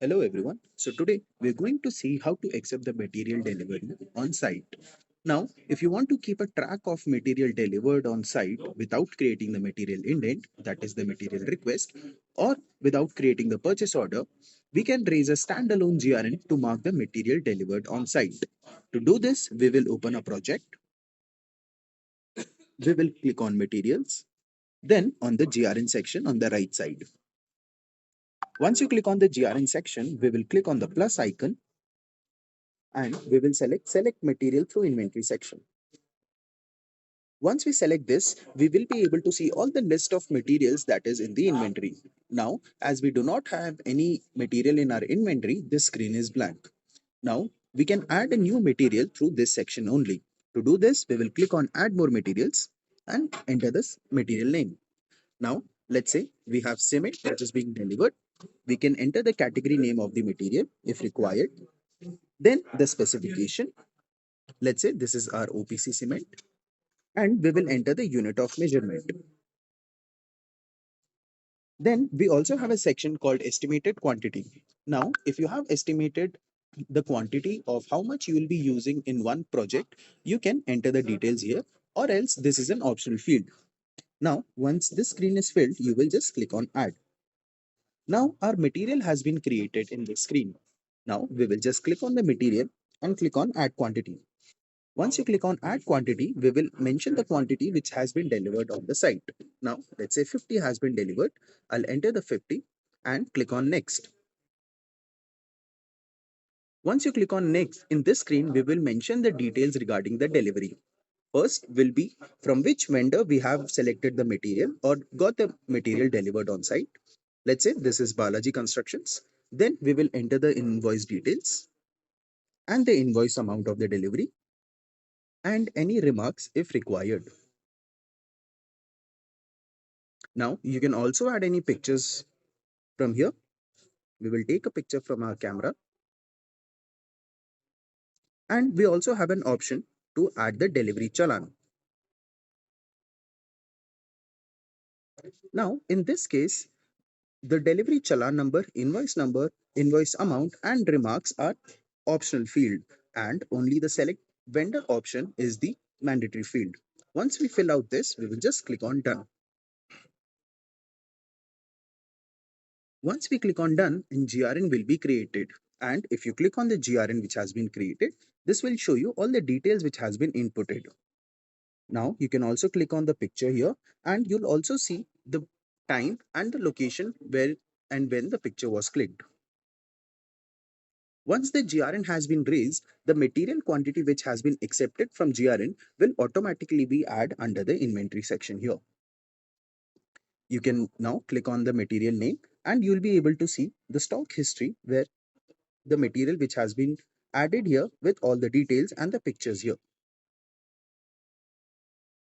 Hello everyone. So today we're going to see how to accept the material delivery on site. Now, if you want to keep a track of material delivered on site without creating the material indent, that is the material request, or without creating the purchase order, we can raise a standalone GRN to mark the material delivered on site. To do this, we will open a project. We will click on materials, then on the GRN section on the right side. Once you click on the GRN section, we will click on the plus icon and we will select material through inventory section. Once we select this, we will be able to see all the list of materials that is in the inventory. Now, as we do not have any material in our inventory, this screen is blank. Now, we can add a new material through this section only. To do this, we will click on add more materials and enter this material name. Now, let's say we have cement that is being delivered. We can enter the category name of the material if required. Then the specification. Let's say this is our OPC cement and we will enter the unit of measurement. Then we also have a section called estimated quantity. Now, if you have estimated the quantity of how much you will be using in one project, you can enter the details here, or else this is an optional field. Now, once this screen is filled, you will just click on add. Now, our material has been created in this screen. Now, we will just click on the material and click on add quantity. Once you click on add quantity, we will mention the quantity which has been delivered on the site. Now, let's say 50 has been delivered. I'll enter the 50 and click on next. Once you click on next, in this screen, we will mention the details regarding the delivery. First will be from which vendor we have selected the material or got the material delivered on site. Let's say this is Balaji Constructions. Then we will enter the invoice details and the invoice amount of the delivery and any remarks if required. Now you can also add any pictures from here. We will take a picture from our camera and we also have an option to add the delivery challan. Now in this case, the delivery challan number, invoice amount and remarks are optional field and only the select vendor option is the mandatory field. Once we fill out this, we will just click on done. Once we click on done, a GRN will be created. And if you click on the GRN which has been created, this will show you all the details which has been inputted. Now you can also click on the picture here and you'll also see the time and the location where and when the picture was clicked. Once the GRN has been raised, the material quantity which has been accepted from GRN will automatically be added under the inventory section here. You can now click on the material name and you'll be able to see the stock history where the material which has been added here with all the details and the pictures here.